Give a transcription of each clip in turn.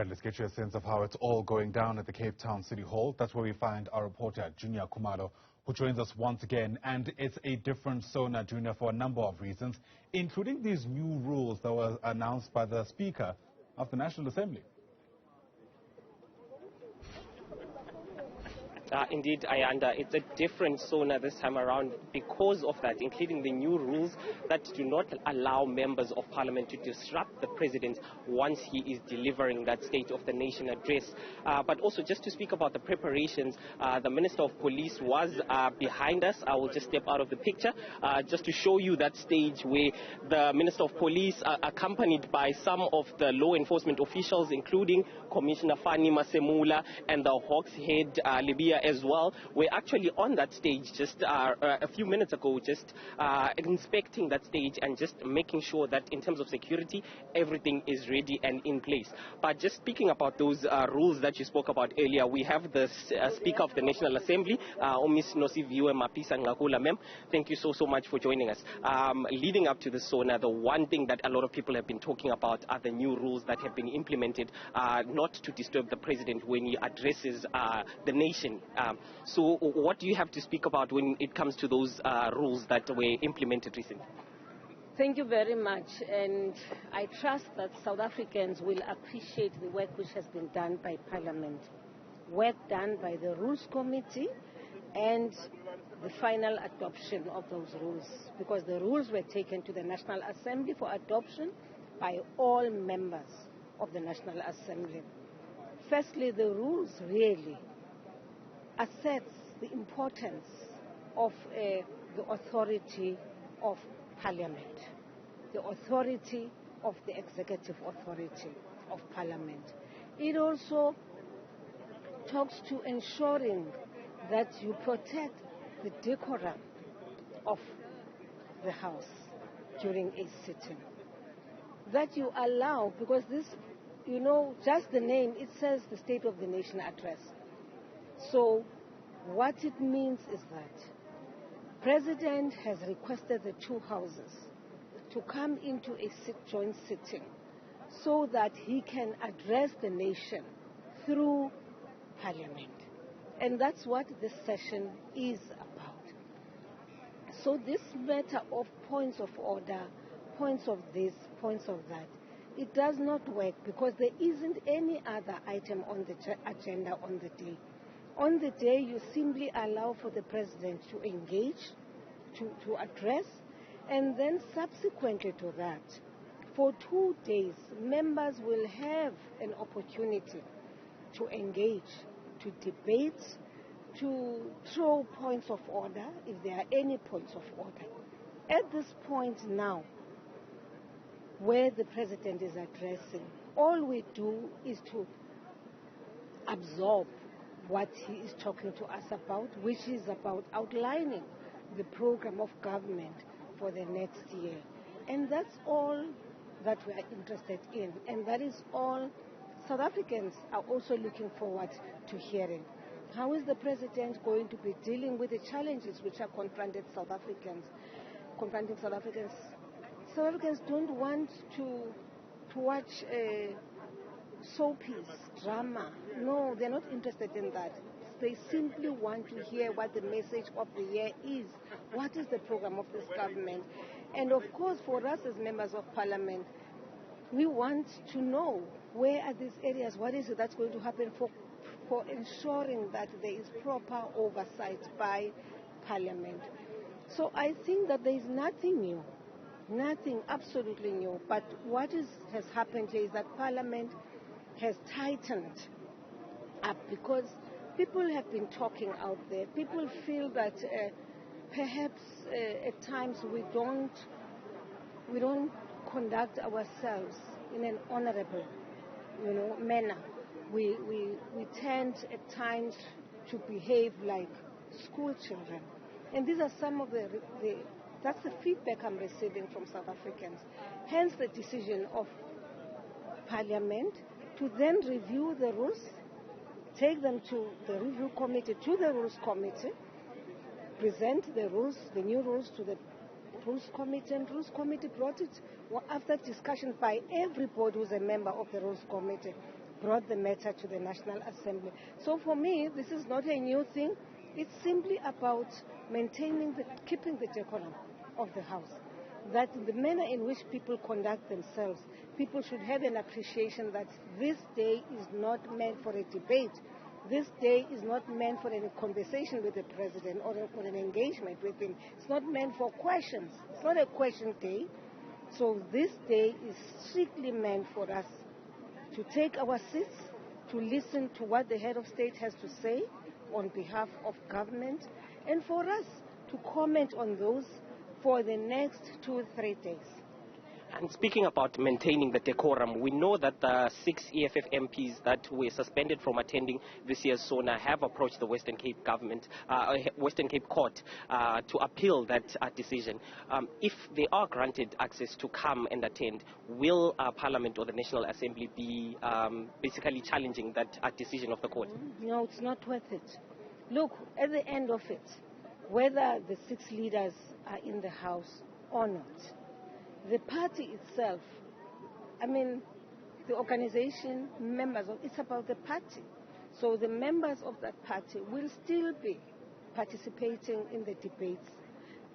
right, let's get you a sense of how it's all going down at the Cape Town City Hall. That's where we find our reporter, Juniour Khumalo, who joins us once again. And it's a different Sona, Juniour, for a number of reasons, including these new rules that were announced by the Speaker of the National Assembly. Indeed, Ayanda, it's a different Sona this time around because of that, including the new rules that do not allow members of parliament to disrupt the president once he is delivering that State of the Nation address. But also, just to speak about the preparations, the Minister of Police was behind us. I will just step out of the picture just to show you that stage where the Minister of Police, accompanied by some of the law enforcement officials, including Commissioner Fani Masemula and the Hawks head Libya as well, we're actually on that stage just a few minutes ago, just inspecting that stage and just making sure that in terms of security, everything is ready and in place. But just speaking about those rules that you spoke about earlier, we have the Speaker of the National Assembly, Miss Nosiviwe Mapisa-Nqakula. Ma'am, thank you so much for joining us. Leading up to the Sona, the one thing that a lot of people have been talking about are the new rules that have been implemented not to disturb the president when he addresses the nation. So what do you have to speak about when it comes to those rules that were implemented recently? Thank you very much, and I trust that South Africans will appreciate the work which has been done by Parliament, work done by the Rules Committee and the final adoption of those rules, because the rules were taken to the National Assembly for adoption by all members of the National Assembly. Firstly, the rules really asserts the importance of the authority of Parliament, the authority of the executive authority of Parliament. It also talks to ensuring that you protect the decorum of the House during a sitting. That you allow, because this, you know, just the name, it says the State of the Nation address. So what it means is that President has requested the two houses to come into a joint sitting so that he can address the nation through Parliament. And that's what this session is about. So this matter of points of order, points of this, points of that, it does not work because there isn't any other item on the agenda on the day. On the day, you simply allow for the president to engage, to address, and then subsequently to that, for 2 days, members will have an opportunity to engage, to debate, to throw points of order, if there are any points of order. At this point now, where the president is addressing, all we do is to absorb what he is talking to us about, which is about outlining the program of government for the next year. And that's all that we are interested in. And that is all South Africans are also looking forward to hearing. How is the president going to be dealing with the challenges which are confronting South Africans? South Africans don't want to watch soapies, drama. No, they're not interested in that. They simply want to hear what the message of the year is. What is the program of this government? And of course, for us as members of Parliament, we want to know where are these areas, what is it that's going to happen for ensuring that there is proper oversight by Parliament. So I think that there is nothing new, nothing absolutely new. But what has happened here is that Parliament has tightened up because people have been talking out there. People feel that perhaps at times we don't conduct ourselves in an honorable, manner. We tend at times to behave like school children, and these are some of that's the feedback I'm receiving from South Africans. Hence the decision of Parliament to then review the rules, take them to the review committee, to the rules committee, present the rules, the new rules to the rules committee, and rules committee brought it after discussion by everybody who's a member of the rules committee, brought the matter to the National Assembly. So for me, this is not a new thing. It's simply about keeping the decorum of the House. That the manner in which people conduct themselves, people should have an appreciation that this day is not meant for a debate. This day is not meant for any conversation with the President or an engagement with him. It's not meant for questions. It's not a question day. So this day is strictly meant for us to take our seats, to listen to what the head of state has to say on behalf of government, and for us to comment on those for the next 2 or 3 days. And speaking about maintaining the decorum, we know that the 6 EFF MPs that were suspended from attending this year's Sona have approached the Western Cape Western Cape Court to appeal that decision. If they are granted access to come and attend, will Parliament or the National Assembly be basically challenging that decision of the court? No, it's not worth it. Look, at the end of it, whether the 6 leaders are in the House or not, the party itself, the organization, members of it's about the party. So the members of that party will still be participating in the debates.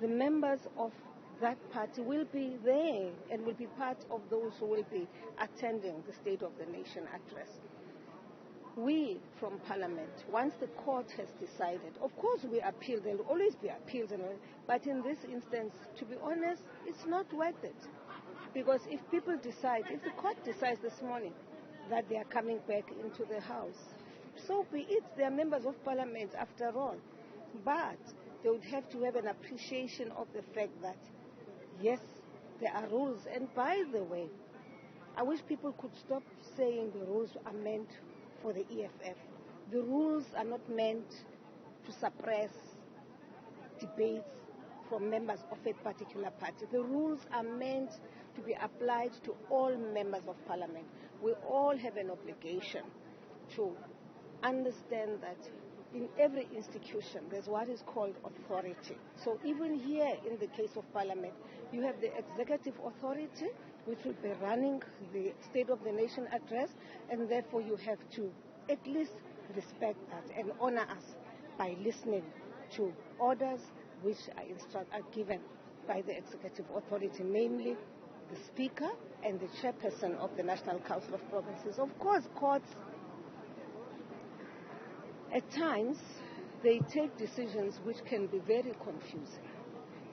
The members of that party will be there and will be part of those who will be attending the State of the Nation address. We, from Parliament, once the court has decided, of course we appeal, there will always be appeals, but in this instance, to be honest, it's not worth it. Because if people decide, if the court decides this morning that they are coming back into the House, so be it. They are members of Parliament after all. But they would have to have an appreciation of the fact that, yes, there are rules. And by the way, I wish people could stop saying the rules are meant for the EFF. The rules are not meant to suppress debates from members of a particular party. The rules are meant to be applied to all members of Parliament. We all have an obligation to understand that in every institution there's what is called authority. So even here in the case of Parliament, you have the executive authority, which will be running the State of the Nation address, and therefore you have to at least respect that and honor us by listening to orders which are given by the executive authority, namely the Speaker and the Chairperson of the National Council of Provinces. Of course, courts, at times, they take decisions which can be very confusing.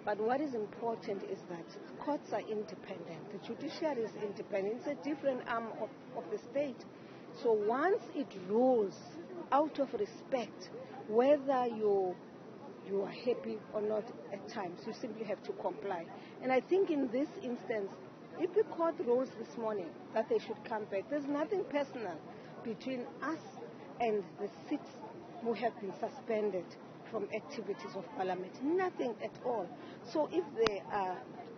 But what is important is that courts are independent. The judiciary is independent. It's a different arm of the state. So once it rules out of respect, whether you are happy or not at times, you simply have to comply. And I think in this instance, if the court rules this morning that they should come back, there's nothing personal between us and the 6 who have been suspended from activities of Parliament. Nothing at all. So if the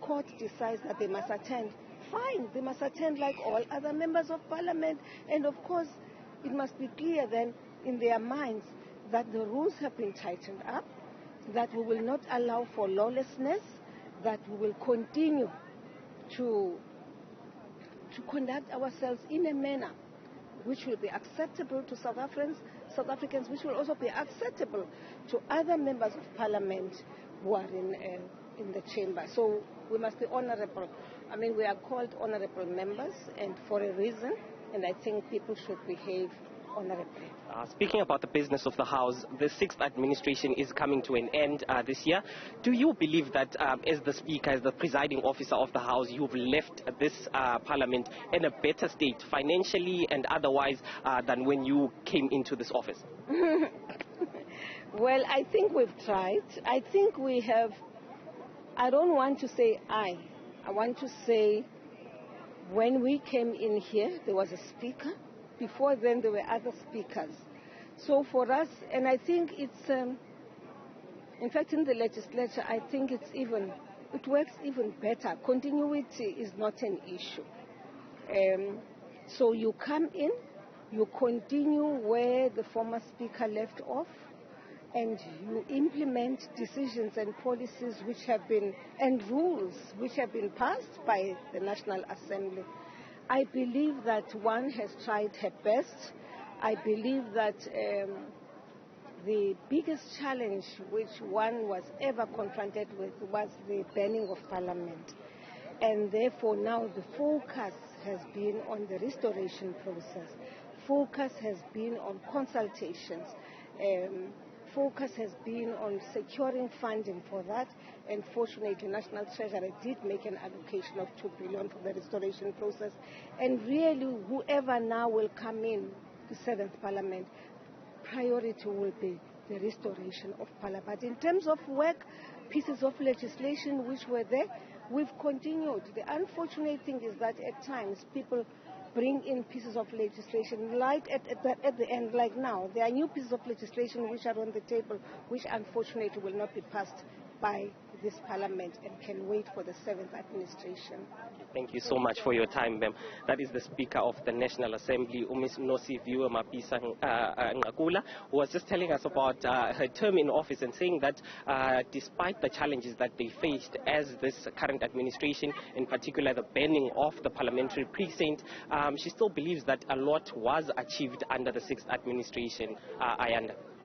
court decides that they must attend, fine, they must attend like all other members of Parliament. And of course, it must be clear then in their minds that the rules have been tightened up, that we will not allow for lawlessness, that we will continue to conduct ourselves in a manner which will be acceptable to South Africans, which will also be acceptable to other members of Parliament who are in the chamber. So we must be honorable. We are called honorable members, and for a reason, and I think people should behave honorably. Speaking about the business of the House, the 6th administration is coming to an end this year. Do you believe that as the Speaker, as the presiding officer of the House, you've left this Parliament in a better state financially and otherwise than when you came into this office? Well, I think we've tried. I think we have. I don't want to say I want to say when we came in here, there was a Speaker. Before then, there were other speakers. So for us, and I think it's, in fact, in the legislature, I think it works even better. Continuity is not an issue. So you come in, you continue where the former speaker left off, and you implement decisions and policies which have been, and rules which have been passed by the National Assembly. I believe that one has tried her best. I believe that the biggest challenge which one was ever confronted with was the banning of parliament. And therefore now the focus has been on the restoration process. Focus has been on consultations. Focus has been on securing funding for that, and fortunately National Treasury did make an allocation of 2 billion for the restoration process. And really, whoever now will come in the 7th Parliament, priority will be the restoration of Parliament. But in terms of work, pieces of legislation which were there, we've continued. The unfortunate thing is that at times people bring in pieces of legislation right at the end, like now. There are new pieces of legislation which are on the table, which unfortunately will not be passed by this Parliament and can wait for the 7th administration. Thank you so much for your time, ma'am. That is the Speaker of the National Assembly, Ms. Nosiviwe Mapisa-Nqakula, who was just telling us about her term in office and saying that despite the challenges that they faced as this current administration, in particular the banning of the parliamentary precinct, she still believes that a lot was achieved under the 6th administration. Ayanda.